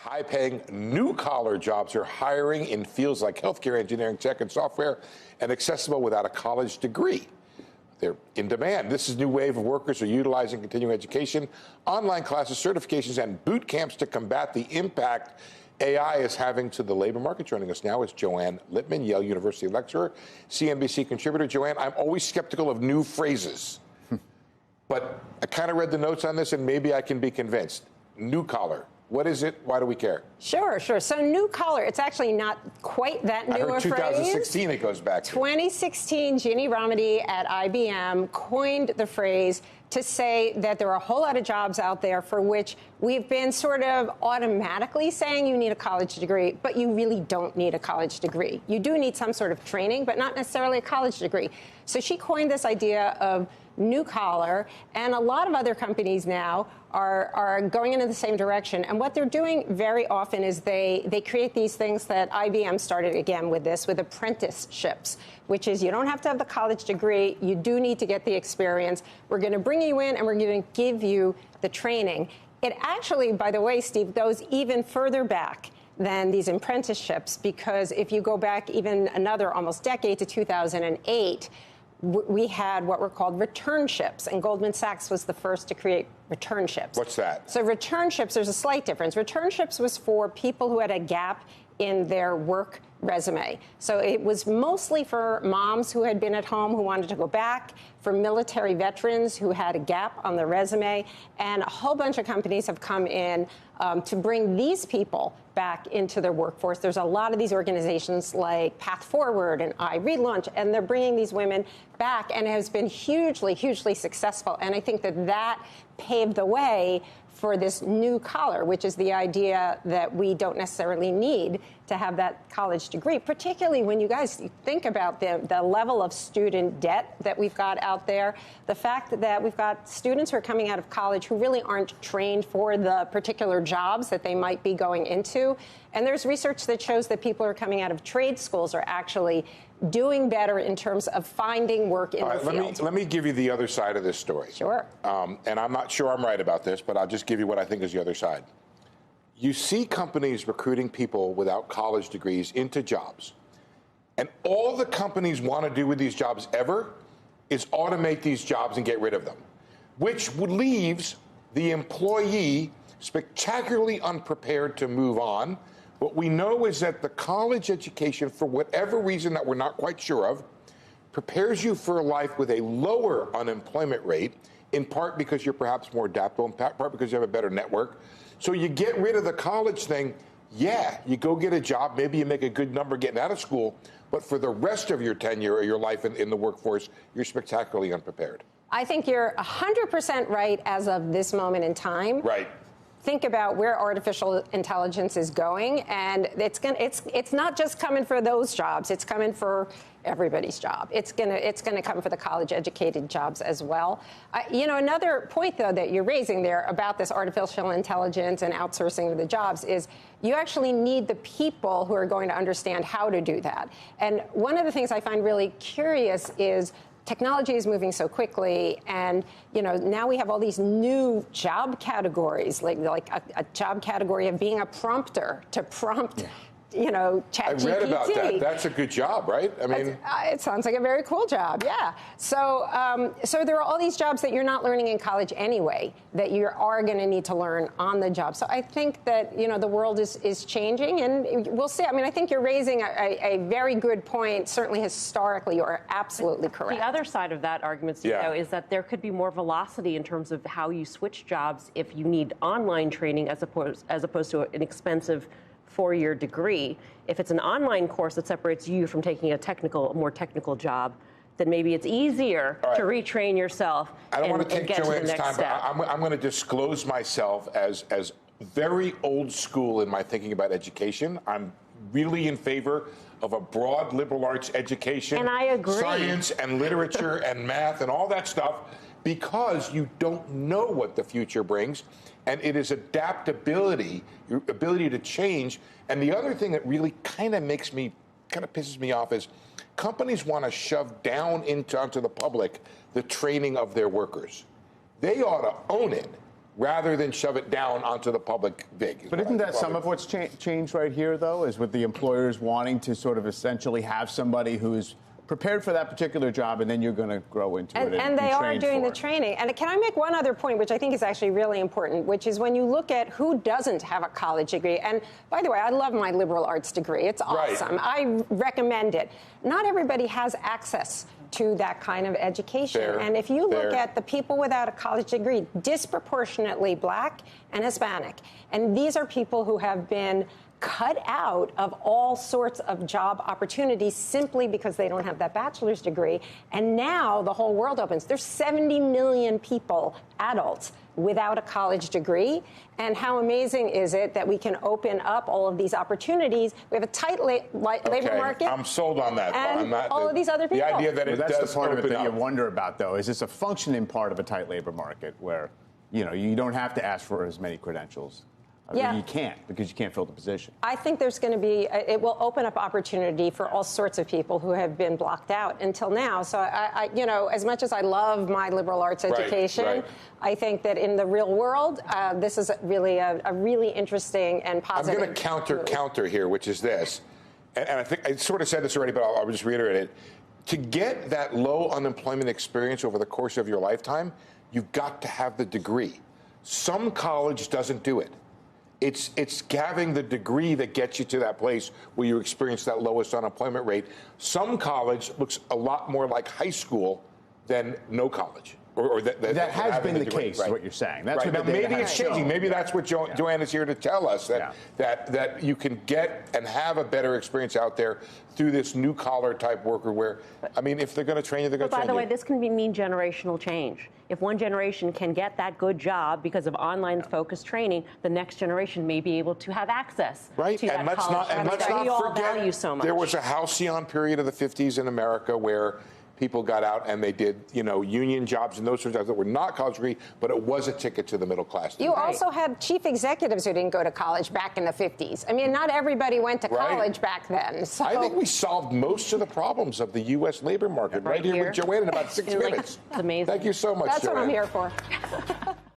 high-paying, new-collar jobs are hiring in fields like healthcare, engineering, tech, and software, and accessible without a college degree. They're in demand. This is a new wave of workers are utilizing continuing education, online classes, certifications, and boot camps to combat the impact AI is having to the labor market. Joining us now is Joanne Lipman, Yale University lecturer, CNBC contributor. Joanne, I'm always skeptical of new phrases, but I kind of read the notes on this, and maybe I can be convinced. New collar. What is it? Why do we care? Sure. So new collar, it's actually not quite that new a phrase. I heard 2016 it goes back to. 2016, Ginny Rometty at IBM coined the phrase to say that there are a whole lot of jobs out there for which we've been sort of automatically saying you need a college degree, but you really don't need a college degree. You do need some sort of training, but not necessarily a college degree. So she coined this idea of new collar, and a lot of other companies now are going into the same direction. And what they're doing very often is they create these things that IBM started again with apprenticeships, which is you don't have to have the college degree. You do need to get the experience. We're going to bring you in and we're going to give you the training. It actually, by the way, Steve, goes even further back than these apprenticeships, because if you go back even another almost decade to 2008, we had what were called returnships, and Goldman Sachs was the first to create returnships. What's that? So returnships, there's a slight difference. Returnships was for people who had a gap in their work resume. So it was mostly for moms who had been at home who wanted to go back, for military veterans who had a gap on their resume, and a whole bunch of companies have come in to bring these people back into their workforce. There's a lot of these organizations like Path Forward and iRelaunch, and they're bringing these women back, and it has been hugely, hugely successful. And I think that paved the way for this new collar, which is the idea that we don't necessarily need to have that college degree, particularly when you guys think about the level of student debt that we've got out there, the fact that we've got students who are coming out of college who really aren't trained for the particular jobs that they might be going into. And there's research that shows that people who are coming out of trade schools are actually doing better in terms of finding work in the field. Let me give you the other side of this story. Sure. And I'm not sure I'm right about this, but I'll just give you what I think is the other side. You see companies recruiting people without college degrees into jobs. And all the companies want to do with these jobs ever is automate these jobs and get rid of them, which leaves the employee spectacularly unprepared to move on. What we know is that the college education, for whatever reason that we're not quite sure of, prepares you for a life with a lower unemployment rate, in part because you're perhaps more adaptable, in part because you have a better network. So you get rid of the college thing. Yeah, you go get a job. Maybe you make a good number getting out of school. But for the rest of your tenure or your life in the workforce, you're spectacularly unprepared. I think you're 100% right as of this moment in time. Right. Think about where artificial intelligence is going, and it's not just coming for those jobs. It's coming for everybody's job. It's gonna come for the college-educated jobs as well. Another point though that you're raising there about this artificial intelligence and outsourcing of the jobs is you actually need the people who are going to understand how to do that. And one of the things I find really curious is technology is moving so quickly, and now we have all these new job categories, like a job category of being a prompter to prompt. ChatGPT. I read about that. That's a good job, right? I mean, it sounds like a very cool job. Yeah. So there are all these jobs that you're not learning in college anyway that you are going to need to learn on the job. So I think that the world is changing, and we'll see. I mean, I think you're raising a very good point. Certainly, historically, you're absolutely correct. The other side of that argument, Steve, though, is that there could be more velocity in terms of how you switch jobs if you need online training as opposed to an expensive four-year degree. If it's an online course that separates you from taking a more technical job, then maybe it's easier to retrain yourself. I don't want to take Joanne's time, step. but I'm going to disclose myself as very old school in my thinking about education. I'm really in favor of a broad liberal arts education. And I agree. Science and literature and math and all that stuff, because you don't know what the future brings. And it is adaptability, your ability to change. And the other thing that really kind of pisses me off is companies want to shove down onto the public the training of their workers. They ought to own it rather than shove it down onto the public big. But isn't that some of what's changed right here, though, is with the employers wanting to sort of essentially have somebody who's prepared for that particular job, and then you're going to grow into it. And they are doing the training. And can I make one other point, which I think is actually really important, which is when you look at who doesn't have a college degree. And by the way, I love my liberal arts degree. It's awesome. Right. I recommend it. Not everybody has access to that kind of education. And if you look at the people without a college degree, disproportionately black and Hispanic. And these are people who have been cut out of all sorts of job opportunities simply because they don't have that bachelor's degree. And now the whole world opens. There's 70 million people, adults, without a college degree. And how amazing is it that we can open up all of these opportunities? We have a tight labor market. I'm sold on that. And all of these other people. The idea that that's does the part of it that you up. wonder about, though. Is this a functioning part of a tight labor market where, you don't have to ask for as many credentials? You can't, because you can't fill the position. I think there's going to be, it will open up opportunity for all sorts of people who have been blocked out until now. So, as much as I love my liberal arts education, I think that in the real world, this is really a really interesting and positive. I'm going to counter here, which is this. And I think I sort of said this already, but I'll just reiterate it. To get that low unemployment experience over the course of your lifetime, you've got to have the degree. Some college doesn't do it. It's having the degree that gets you to that place where you experience that lowest unemployment rate. Some college looks a lot more like high school than no college. That has been the case, is what you're saying. That's what now, maybe it's changing. Maybe that's what Joanne is here to tell us, that you can get and have a better experience out there through this new collar type worker where, if they're going to train you, they're going to train you. By the way, this can mean generational change. If one generation can get that good job because of online focused training, the next generation may be able to have access to that college that we all value so much. There was a halcyon period of the 50s in America where people got out and they did, union jobs and those sorts of jobs that were not college degree, but it was a ticket to the middle class. You also had chief executives who didn't go to college back in the 50s. Not everybody went to college back then. So I think we solved most of the problems of the U.S. labor market right here with Joanne in about 6 minutes. It's amazing. Thank you so much, That's Joanne. what I'm here for.